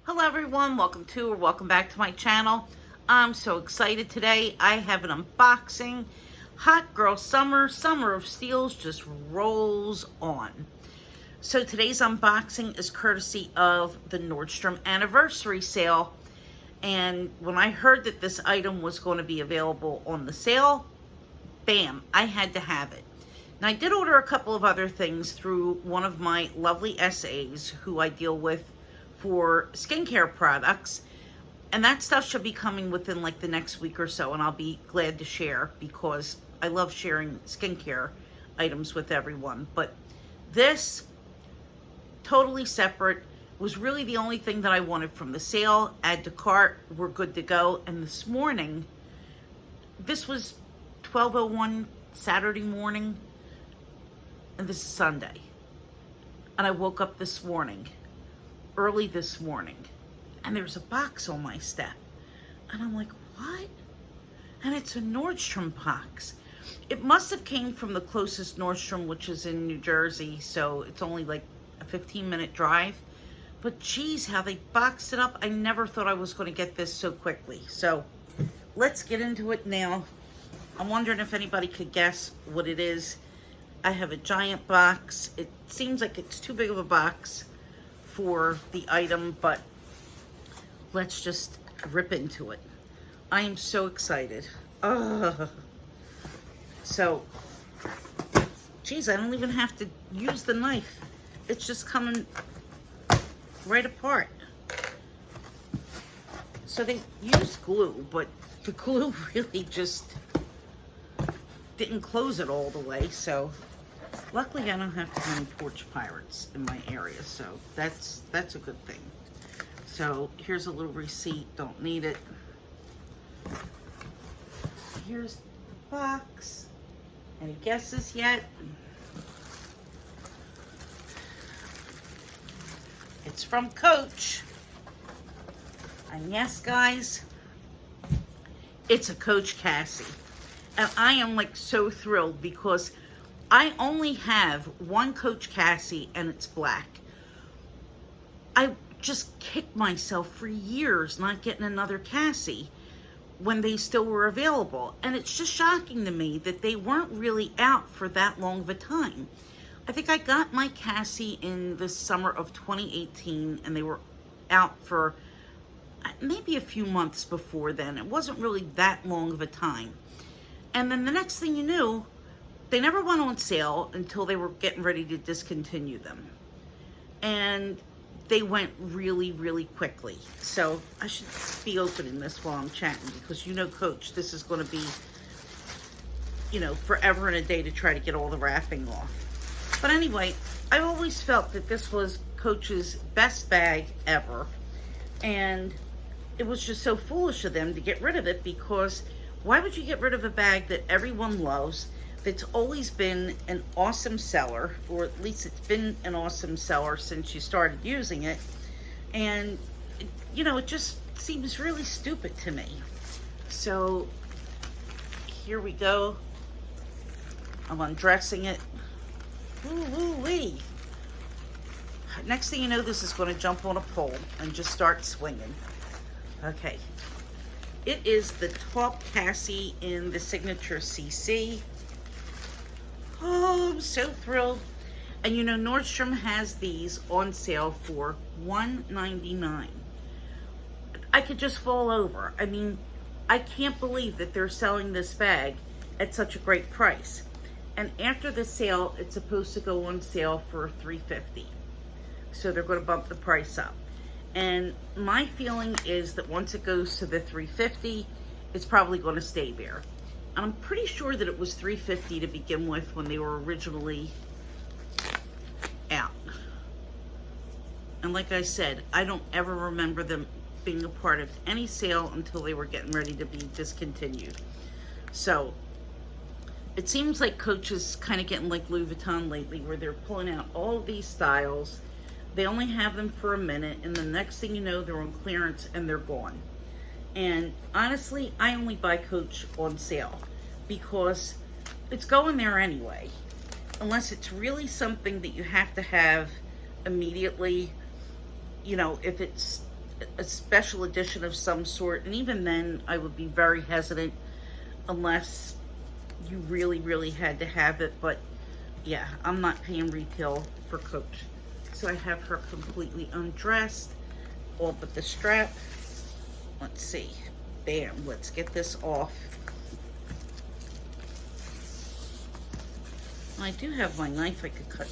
Hello everyone, welcome back to my channel. I'm so excited today. I have an unboxing. Hot girl summer of steals just rolls on. So today's unboxing is courtesy of the Nordstrom Anniversary Sale. And when I heard that this item was going to be available on the sale, bam, I had to have it. Now I did order a couple of other things through one of my lovely SAs who I deal with for skincare products, and that stuff should be coming within like the next week or so, and I'll be glad to share because I love sharing skincare items with everyone. But this, totally separate, was really the only thing that I wanted from the sale. Add to cart, we're good to go. And this morning, this was 12:01 Saturday morning, and this is Sunday, and I woke up this morning, early this morning, and there's a box on my step, and I'm like, what? And it's a Nordstrom box. It must have came from the closest Nordstrom, which is in New Jersey, so it's only like a 15-minute drive. But geez, how they boxed it up. I never thought I was going to get this so quickly. So let's get into it now. I'm wondering if anybody could guess what it is. I have a giant box. It seems like it's too big of a box for the item, but let's just rip into it. I am so excited. So, geez, I don't even have to use the knife. It's just coming right apart. So they used glue, but the glue really just didn't close it all the way, so luckily I don't have too many porch pirates in my area, so that's a good thing. So here's a little receipt, don't need it. Here's the box. Any guesses yet? It's from Coach. And yes, guys, it's a Coach Cassie. And I am like so thrilled because I only have one Coach Cassie and it's black. I just kicked myself for years not getting another Cassie when they still were available. And it's just shocking to me that they weren't really out for that long of a time. I think I got my Cassie in the summer of 2018 and they were out for maybe a few months before then. It wasn't really that long of a time. And then the next thing you knew, they never went on sale until they were getting ready to discontinue them. And they went really, really quickly. So I should be opening this while I'm chatting because you know, Coach, this is going to be, you know, forever and a day to try to get all the wrapping off. But anyway, I always felt that this was Coach's best bag ever. And it was just so foolish of them to get rid of it, because why would you get rid of a bag that everyone loves, that's always been an awesome seller, or at least it's been an awesome seller since you started using it? And, you know, it just seems really stupid to me. So, here we go. I'm undressing it. Ooh-wee. Next thing you know, this is going to jump on a pole and just start swinging. Okay. It is the top Cassie in the Signature CC. Oh, I'm so thrilled. And you know, Nordstrom has these on sale for $1.99. I could just fall over. I mean, I can't believe that they're selling this bag at such a great price. And after the sale, it's supposed to go on sale for $3.50. So they're going to bump the price up. And my feeling is that once it goes to the $3.50, it's probably going to stay there. And I'm pretty sure that it was $3.50 to begin with when they were originally out. And like I said, I don't ever remember them being a part of any sale until they were getting ready to be discontinued. So it seems like Coach is kind of getting like Louis Vuitton lately, where they're pulling out all of these styles. They only have them for a minute, and the next thing you know, they're on clearance and they're gone. And honestly, I only buy Coach on sale because it's going there anyway. Unless it's really something that you have to have immediately. You know, if it's a special edition of some sort, and even then I would be very hesitant unless you really, really had to have it. But yeah, I'm not paying retail for Coach. So I have her completely undressed, all but the strap. Let's see. Bam, let's get this off. I do have my knife. I could cut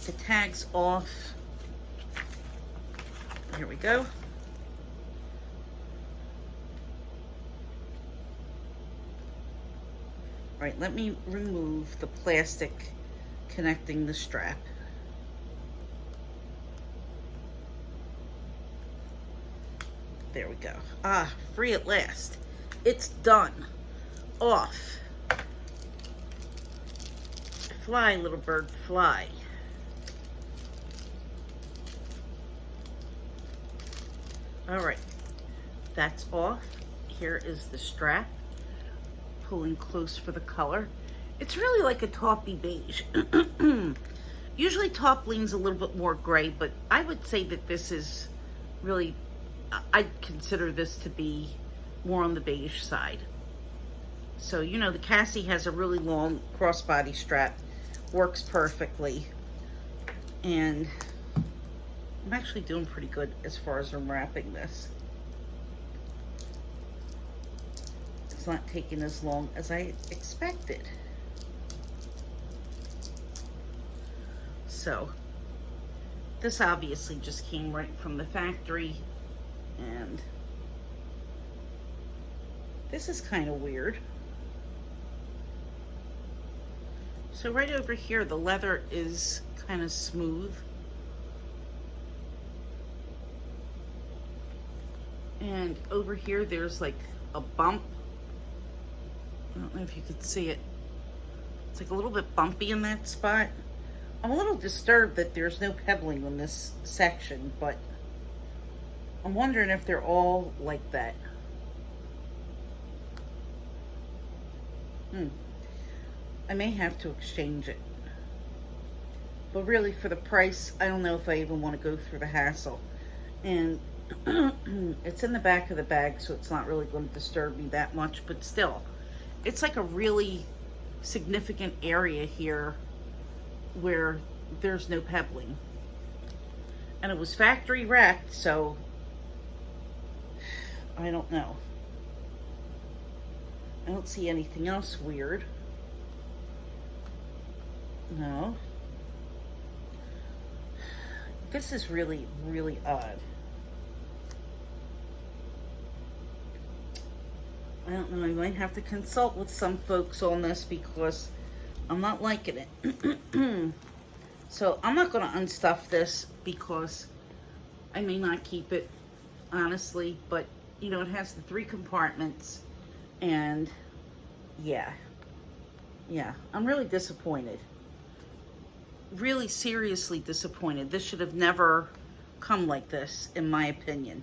the tags off. Here we go. All right, let me remove the plastic connecting the strap. There we go. Ah, free at last. It's done. Off. Fly, little bird, fly. All right, that's off. Here is the strap. Pulling close for the color. It's really like a taupey beige. Usually taupe leans a little bit more gray, but I would say that this is really, I'd consider this to be more on the beige side. So, you know, the Cassie has a really long crossbody strap. Works perfectly. And I'm actually doing pretty good as far as unwrapping this. It's not taking as long as I expected. So, this obviously just came right from the factory, and this is kind of weird. So right over here, the leather is kind of smooth. And over here, there's like a bump. I don't know if you could see it. It's like a little bit bumpy in that spot. I'm a little disturbed that there's no pebbling on this section, but I'm wondering if they're all like that. I may have to exchange it. But really, for the price, I don't know if I even want to go through the hassle. And it's in the back of the bag, so it's not really going to disturb me that much, but still, it's like a really significant area here where there's no pebbling. And it was factory wrapped, so I don't know. I don't see anything else weird. No. This is really, really odd. I don't know, I might have to consult with some folks on this because I'm not liking it. So I'm not going to unstuff this because I may not keep it, honestly, but you know, it has the 3 compartments, and yeah, I'm really disappointed. Really seriously disappointed. This should have never come like this, in my opinion.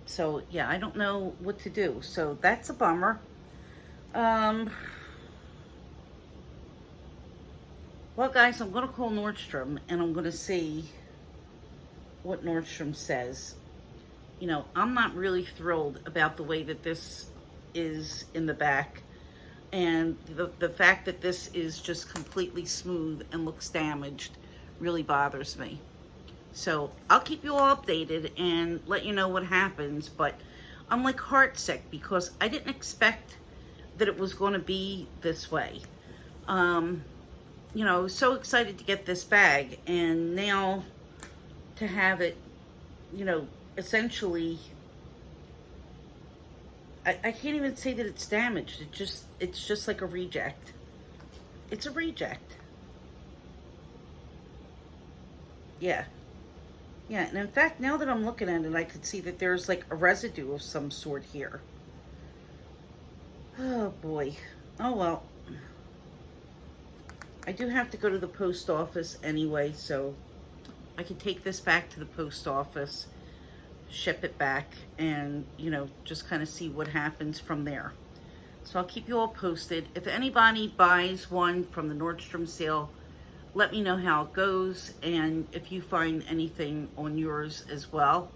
So yeah, I don't know what to do. So that's a bummer. Well, guys, I'm going to call Nordstrom and I'm going to see what Nordstrom says. You know, I'm not really thrilled about the way that this is in the back. And the fact that this is just completely smooth and looks damaged really bothers me. So I'll keep you all updated and let you know what happens. But I'm like heartsick because I didn't expect that it was going to be this way. You know, I was so excited to get this bag, and now to have it, you know, essentially, I can't even say that it's damaged. It's just like a reject. It's a reject. Yeah. Yeah, and in fact, now that I'm looking at it, I could see that there's like a residue of some sort here. Oh boy. Oh well. I do have to go to the post office anyway, so I can take this back to the post office, ship it back, and, you know, just kind of see what happens from there. So I'll keep you all posted. If anybody buys one from the Nordstrom sale, Let me know how it goes and if you find anything on yours as well.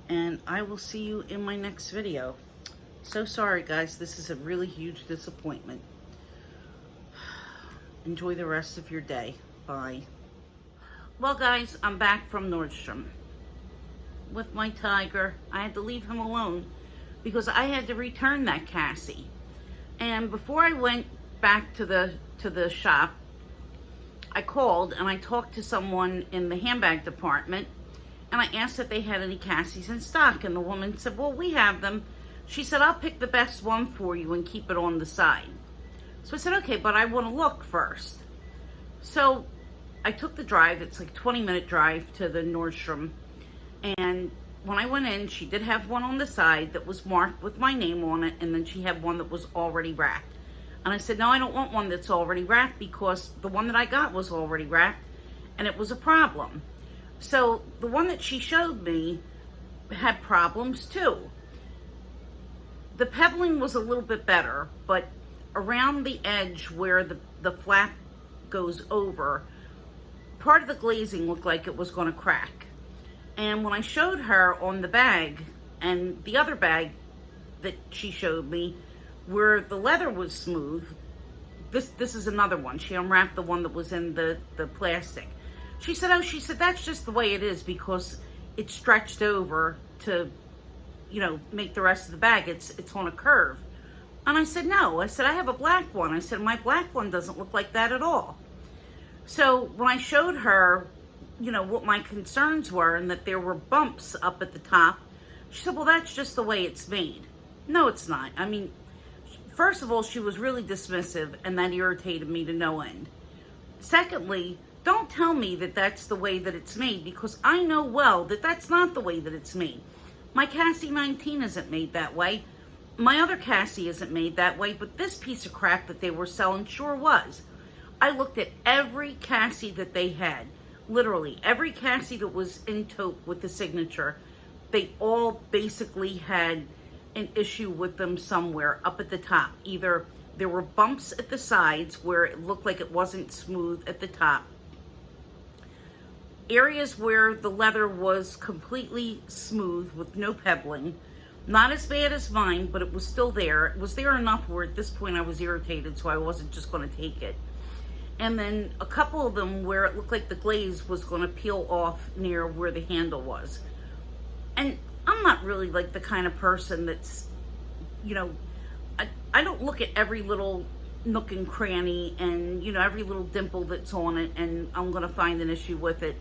And I will see you in my next video. So sorry guys, this is a really huge disappointment. Enjoy the rest of your day. Bye. Well guys, I'm back from Nordstrom with my tiger. I had to leave him alone because I had to return that Cassie. And before I went back to the shop, I called and I talked to someone in the handbag department and I asked if they had any Cassies in stock, and the woman said, well, we have them. She said, I'll pick the best one for you and keep it on the side. So I said, okay, but I want to look first. So I took the drive. It's like a 20-minute drive to the Nordstrom. And when I went in, she did have one on the side that was marked with my name on it, and then she had one that was already wrapped. And I said, no, I don't want one that's already wrapped because the one that I got was already wrapped, and it was a problem. So the one that she showed me had problems too. The pebbling was a little bit better, but around the edge where the flap goes over, part of the glazing looked like it was going to crack. And when I showed her on the bag and the other bag that she showed me where the leather was smooth, this is another one. She unwrapped the one that was in the plastic. She said, oh, she said, that's just the way it is because it stretched over to, you know, make the rest of the bag. It's on a curve. And I said, no. I said, I have a black one. I said, my black one doesn't look like that at all. So when I showed her, you know, what my concerns were and that there were bumps up at the top, she said, well, that's just the way it's made. No, it's not. I mean, first of all, she was really dismissive, and that irritated me to no end. Secondly, don't tell me that that's the way that it's made, because I know well that that's not the way that it's made. My Cassie 19 isn't made that way. My other Cassie isn't made that way, but this piece of crap that they were selling sure was. I looked at every Cassie that they had. Literally, every Cassie that was in taupe with the signature, they all basically had an issue with them somewhere up at the top. Either there were bumps at the sides where it looked like it wasn't smooth at the top. Areas where the leather was completely smooth with no pebbling. Not as bad as mine, but it was still there. It was there enough where at this point I was irritated, so I wasn't just going to take it. And then a couple of them where it looked like the glaze was going to peel off near where the handle was. And I'm not really like the kind of person that's, you know, I don't look at every little nook and cranny and, you know, every little dimple that's on it and I'm going to find an issue with it.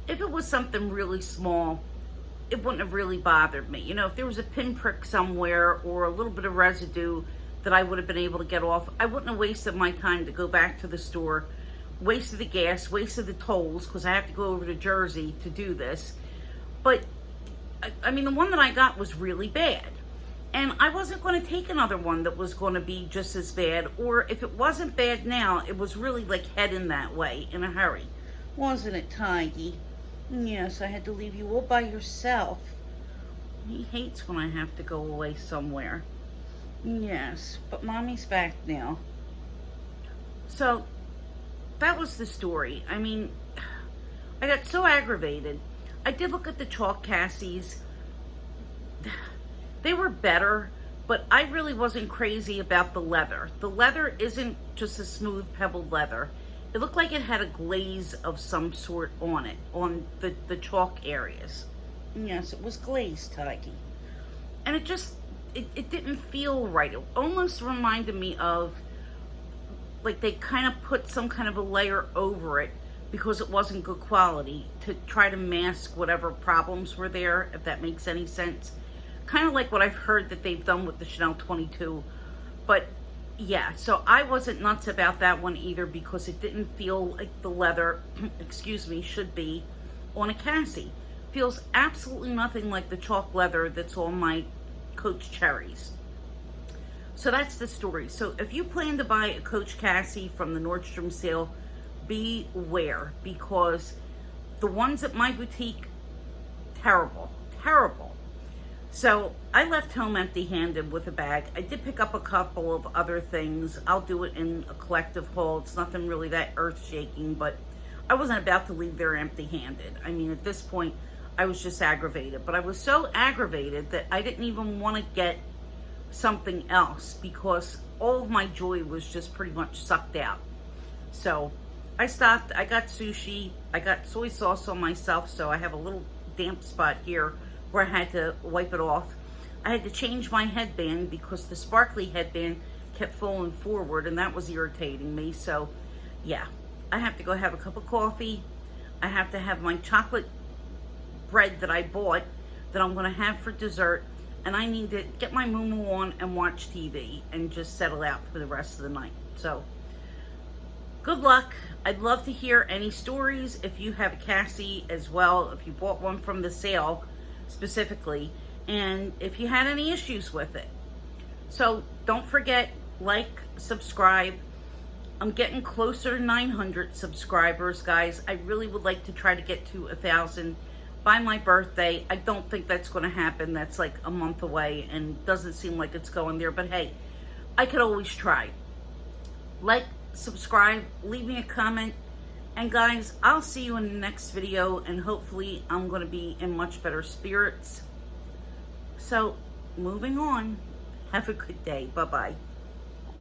If it was something really small, it wouldn't have really bothered me. You know, if there was a pinprick somewhere or a little bit of residue that I would have been able to get off, I wouldn't have wasted my time to go back to the store, wasted the gas, wasted the tolls, because I have to go over to Jersey to do this. But, I mean, the one that I got was really bad. And I wasn't going to take another one that was going to be just as bad, or if it wasn't bad now, it was really like heading that way in a hurry. Wasn't it, Tiggy? Yes, I had to leave you all by yourself. He hates when I have to go away somewhere. Yes, but Mommy's back now. So, that was the story. I mean, I got so aggravated. I did look at the chalk Cassies. They were better, but I really wasn't crazy about the leather. The leather isn't just a smooth pebbled leather. It looked like it had a glaze of some sort on it, on the chalk areas. Yes, it was glazed, Tiggy. And it didn't feel right. It almost reminded me of, like they kind of put some kind of a layer over it because it wasn't good quality to try to mask whatever problems were there, if that makes any sense. Kind of like what I've heard that they've done with the Chanel 22. But yeah, so I wasn't nuts about that one either because it didn't feel like the leather, excuse me, should be on a Cassie. Feels absolutely nothing like the chalk leather that's on my Coach Cherries. So that's the story. So if you plan to buy a Coach Cassie from the Nordstrom sale, beware, because the ones at my boutique, terrible, terrible. So I left home empty-handed with a bag. I did pick up a couple of other things. I'll do it in a collective haul. It's nothing really that earth-shaking, but I wasn't about to leave there empty-handed. I mean, at this point, I was just aggravated. But I was so aggravated that I didn't even want to get something else because all of my joy was just pretty much sucked out. So I stopped. I got sushi. I got soy sauce on myself, so I have a little damp spot here where I had to wipe it off. I had to change my headband because the sparkly headband kept falling forward, and that was irritating me. So yeah, I have to go have a cup of coffee. I have to have my chocolate bread that I bought that I'm going to have for dessert, and I need to get my moo on and watch TV and just settle out for the rest of the night. So good luck. I'd love to hear any stories if you have a Cassie as well, if you bought one from the sale specifically, and if you had any issues with it. So don't forget, like, subscribe. I'm getting closer to 900 subscribers, guys. I really would like to try to get to 1,000 by my birthday. I don't think that's going to happen. That's like a month away and doesn't seem like it's going there. But hey, I could always try. Like, subscribe, leave me a comment. And guys, I'll see you in the next video, and hopefully I'm going to be in much better spirits. So, moving on. Have a good day. Bye-bye.